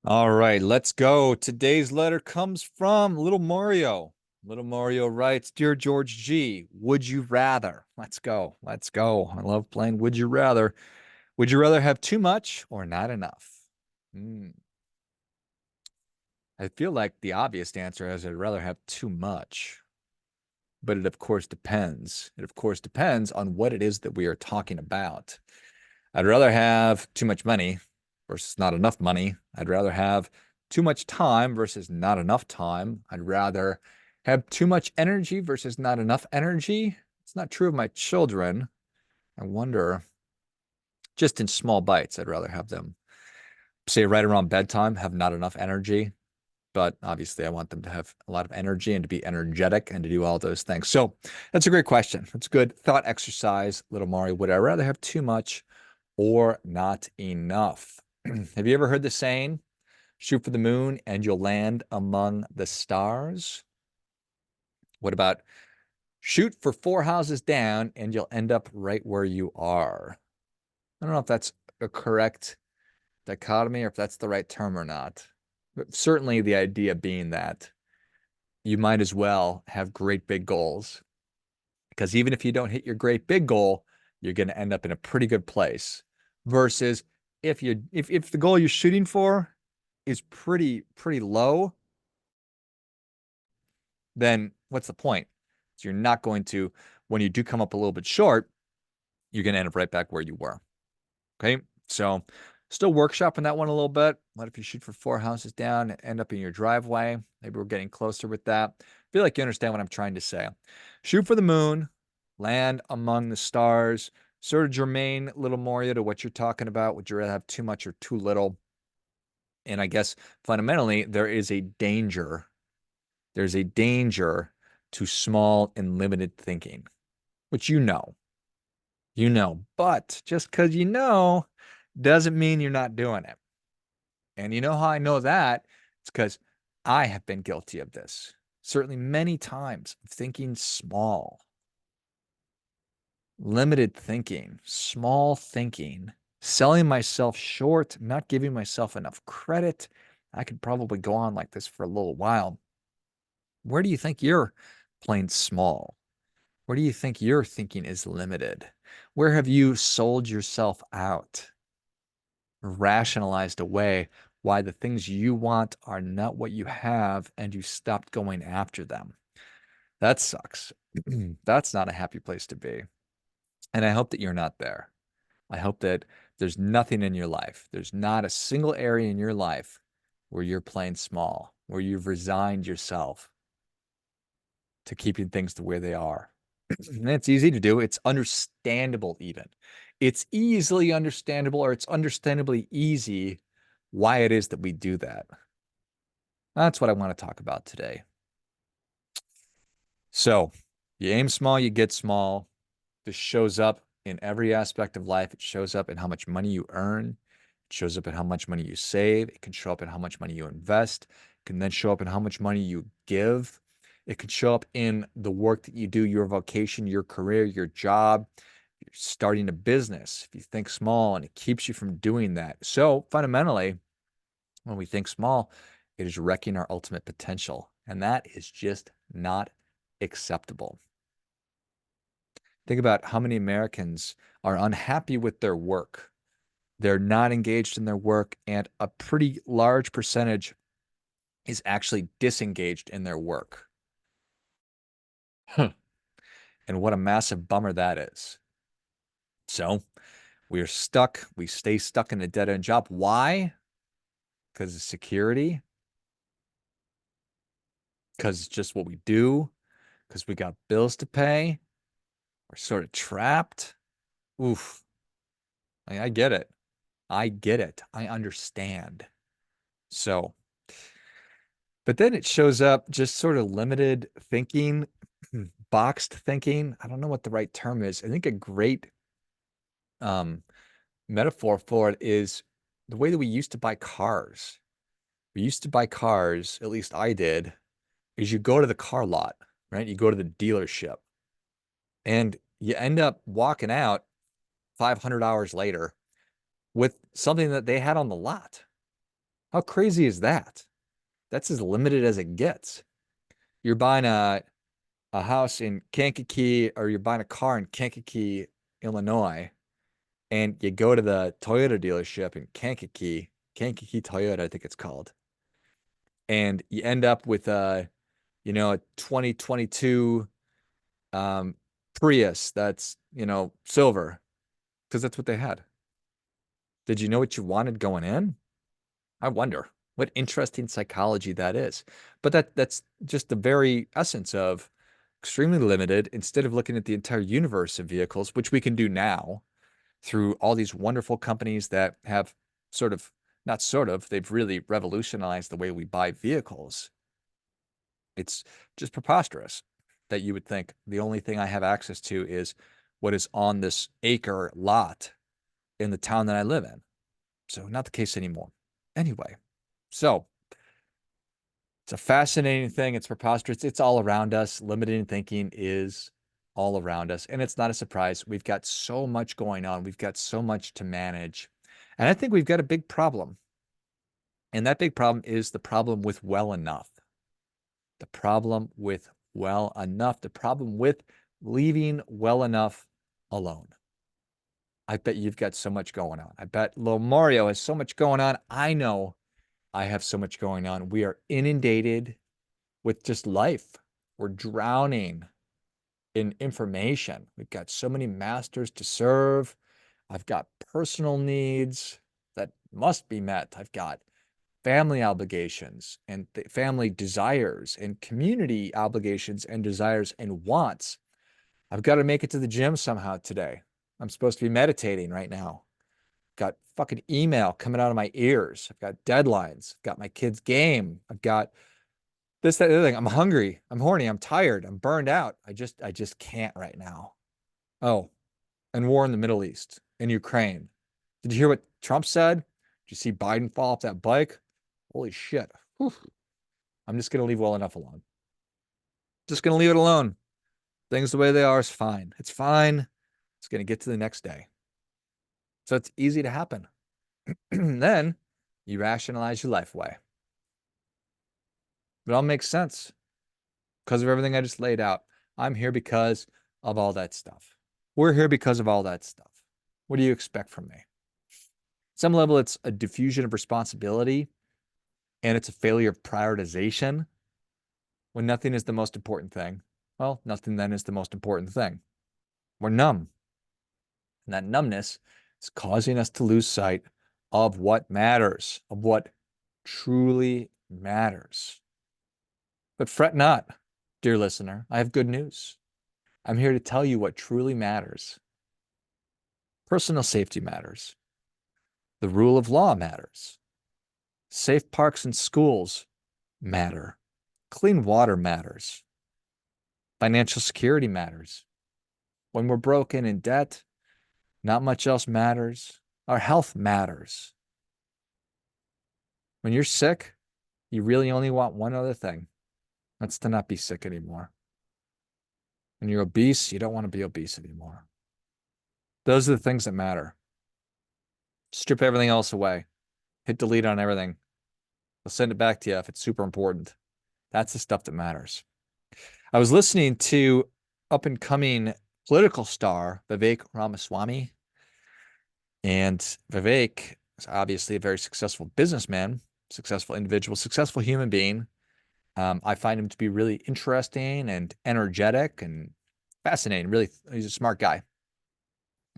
All right, let's go. Today's letter comes from Little Mario. Little Mario writes, Dear George G, would you rather? Let's go. Let's go. I love playing Would You Rather. Would you rather have too much or not enough? Hmm. I feel like the obvious answer is I'd rather have too much, but it of course depends. It of course depends on what it is that we are talking about. I'd rather have too much money versus not enough money. I'd rather have too much time versus not enough time. I'd rather have too much energy versus not enough energy. It's not true of my children. I wonder, just in small bites, I'd rather have them, say, right around bedtime, have not enough energy. But obviously, I want them to have a lot of energy and to be energetic and to do all those things. So that's a great question. That's a good thought exercise, little Mario. Would I rather have too much or not enough? Have you ever heard the saying, shoot for the moon and you'll land among the stars? What about shoot for four houses down and you'll end up right where you are? I don't know if that's a correct dichotomy or if that's the right term or not. But certainly the idea being that you might as well have great big goals because even if you don't hit your great big goal, you're going to end up in a pretty good place versus if the goal you're shooting for is pretty low, then what's the point? So you're not going to, when you do come up a little bit short, you're going to end up right back where you were. Okay. So still workshopping that one a little bit. What if you shoot for four houses down and end up in your driveway? Maybe we're getting closer with that. I feel like you understand what I'm trying to say. Shoot for the moon, land among the stars, sort of germane, little Moria, to what you're talking about. Would you rather have too much or too little? And I guess fundamentally, there is a danger. There's a danger to small and limited thinking, which but just because you know doesn't mean you're not doing it. And you know how I know that? It's because I have been guilty of this, certainly many times, thinking small, limited thinking, small thinking, selling myself short, not giving myself enough credit. I could probably go on like this for a little while. Where do you think you're playing small? Where do you think your thinking is limited? Where have you sold yourself out, rationalized away why the things you want are not what you have and you stopped going after them? That sucks. That's not a happy place to be. And I hope that you're not there. I hope that there's nothing in your life. There's not a single area in your life where you're playing small, where you've resigned yourself to keeping things the way they are. And it's easy to do. It's understandable, even. It's easily understandable, or it's understandably easy why it is that we do that. That's what I want to talk about today. So, you aim small, you get small. This shows up in every aspect of life. It shows up in how much money you earn. It shows up in how much money you save. It can show up in how much money you invest. It can then show up in how much money you give. It can show up in the work that you do, your vocation, your career, your job. You're starting a business. If you think small and it keeps you from doing that. So fundamentally, when we think small, it is wrecking our ultimate potential. And that is just not acceptable. Think about how many Americans are unhappy with their work. They're not engaged in their work, and a pretty large percentage is actually disengaged in their work. Huh. And what a massive bummer that is. So we are stuck. We stay stuck in a dead end job. Why? Because of security, because it's just what we do, because we got bills to pay. We're sort of trapped. Oof. I get it. I get it. I understand. So, but then it shows up just sort of limited thinking, boxed thinking. I don't know what the right term is. I think a great um, metaphor for it is the way that we used to buy cars. We used to buy cars, at least I did, is you go to the car lot, right? You go to the dealership and you end up walking out 500 hours later with something that they had on the lot. How crazy is that? That's as limited as it gets. You're buying a house in Kankakee, or you're buying a car in Kankakee, Illinois, and you go to the Toyota dealership in Kankakee Toyota, I think it's called, and you end up with a 2022 um, Prius that's, silver, because that's what they had. Did you know what you wanted going in? I wonder what interesting psychology that is. But that's just the very essence of extremely limited. Instead of looking at the entire universe of vehicles, which we can do now through all these wonderful companies that have sort of, not sort of, they've really revolutionized the way we buy vehicles. It's just preposterous that you would think the only thing I have access to is what is on this acre lot in the town that I live in. So not the case anymore. Anyway, so it's a fascinating thing. It's preposterous. It's all around us. Limited thinking is all around us. And it's not a surprise. We've got so much going on. We've got so much to manage. And I think we've got a big problem. And that big problem is the problem with well enough. The problem with well enough. The problem with leaving well enough alone. I bet you've got so much going on. I bet little Mario has so much going on. I know I have so much going on. We are inundated with just life. We're drowning in information. We've got so many masters to serve. I've got personal needs that must be met. I've got family obligations and family desires and community obligations and desires and wants. I've got to make it to the gym somehow today. I'm supposed to be meditating right now. Got fucking email coming out of my ears. I've got deadlines. I've got my kids' game. I've got this, that, the other thing. I'm hungry. I'm horny. I'm tired. I'm burned out. I just can't right now. Oh, and war in the Middle East, in Ukraine. Did you hear what Trump said? Did you see Biden fall off that bike? Holy shit. Whew. I'm just gonna leave well enough alone. Just gonna leave it alone. Things the way they are is fine. It's fine. It's gonna get to the next day. So it's easy to happen. Then you rationalize your life away. It all makes sense because of everything I just laid out. I'm here because of all that stuff. We're here because of all that stuff. What do you expect from me? Some level, it's a diffusion of responsibility and it's a failure of prioritization when nothing is the most important thing. Well, nothing then is the most important thing. We're numb. And that numbness is causing us to lose sight of what matters, of what truly matters. But fret not, dear listener, I have good news. I'm here to tell you what truly matters. Personal safety matters. The rule of law matters. Safe parks and schools matter. Clean water matters. Financial security matters. When we're broken in debt, not much else matters. Our health matters. When you're sick, you really only want one other thing. That's to not be sick anymore. When you're obese, you don't want to be obese anymore. Those are the things that matter. Strip everything else away. Hit delete on everything. They'll send it back to you if it's super important. That's the stuff that matters. I was listening to up and coming political star Vivek Ramaswamy. And Vivek is obviously a very successful businessman, successful individual, successful human being. I find him to be really interesting and energetic and fascinating. Really, he's a smart guy.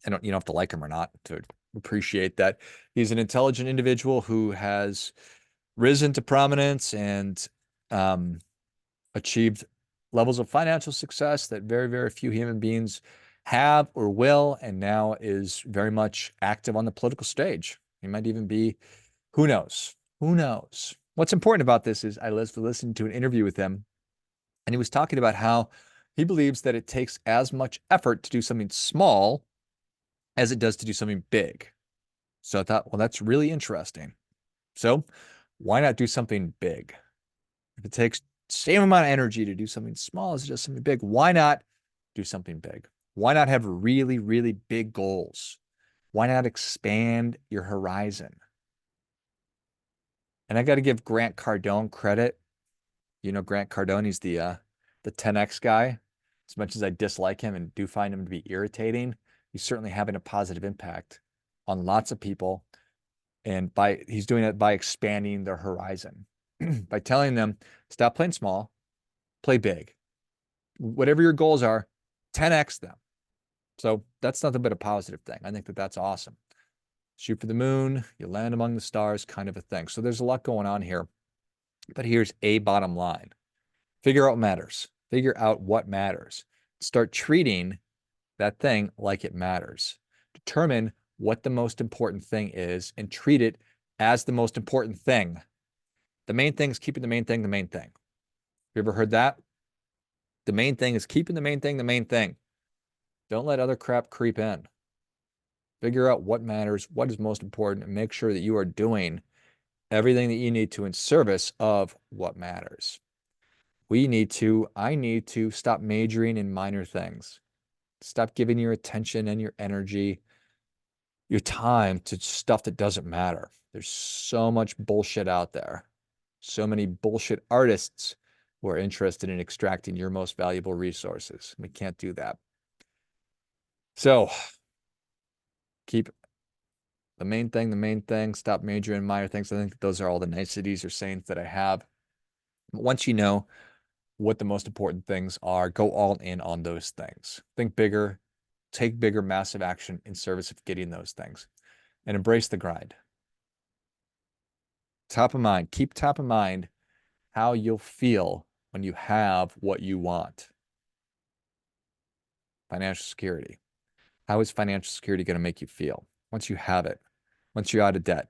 You don't have to like him or not to appreciate that he's an intelligent individual who has risen to prominence and achieved levels of financial success that very, very few human beings have or will, and now is very much active on the political stage. He might even be, who knows? Who knows? What's important about this is I listened to an interview with him, and he was talking about how he believes that it takes as much effort to do something small as it does to do something big. So I thought, well, that's really interesting. So why not do something big? If it takes same amount of energy to do something small as just something big, why not do something big? Why not have really, really big goals? Why not expand your horizon? And I got to give Grant Cardone credit. You know, Grant Cardone, he's the 10X guy. As much as I dislike him and do find him to be irritating, he's certainly having a positive impact on lots of people. And he's doing it by expanding their horizon, by telling them, stop playing small, play big. Whatever your goals are, 10X them. So that's nothing but a positive thing. I think that that's awesome. Shoot for the moon, you land among the stars, kind of a thing. So there's a lot going on here. But here's a bottom line. Figure out what matters. Figure out what matters. Start treating that thing like it matters. Determine what the most important thing is and treat it as the most important thing. The main thing is keeping the main thing the main thing. You ever heard that? The main thing is keeping the main thing the main thing. Don't let other crap creep in. Figure out what matters, what is most important, and make sure that you are doing everything that you need to in service of what matters. I need to stop majoring in minor things. Stop giving your attention and your energy, your time to stuff that doesn't matter. There's so much bullshit out there. So many bullshit artists who are interested in extracting your most valuable resources. We can't do that. So keep the main thing, the main thing. Stop majoring in minor things. I think those are all the niceties or sayings that I have. Once you know what the most important things are, go all in on those things. Think bigger, take bigger, massive action in service of getting those things, and embrace the grind. Top of mind, keep top of mind how you'll feel when you have what you want. Financial security. How is financial security going to make you feel once you have it? Once you're out of debt,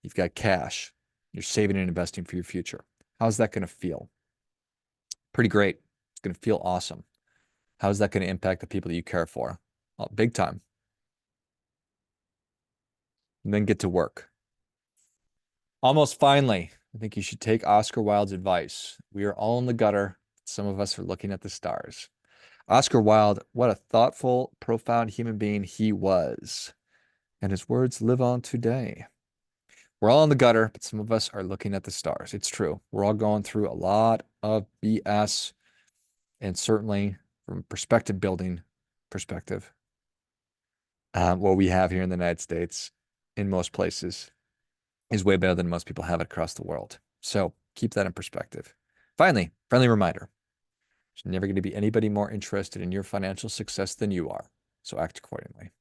you've got cash, you're saving and investing for your future. How's that going to feel? Pretty great. It's going to feel awesome. How's that going to impact the people that you care for? Well, big time. And then get to work. Almost finally, I think you should take Oscar Wilde's advice. We are all in the gutter. Some of us are looking at the stars. Oscar Wilde, what a thoughtful, profound human being he was. And his words live on today. We're all in the gutter, but some of us are looking at the stars. It's true. We're all going through a lot of BS. And certainly from a perspective building perspective, what we have here in the United States, in most places, is way better than most people have it across the world. So keep that in perspective. Finally, friendly reminder. There's never going to be anybody more interested in your financial success than you are. So act accordingly.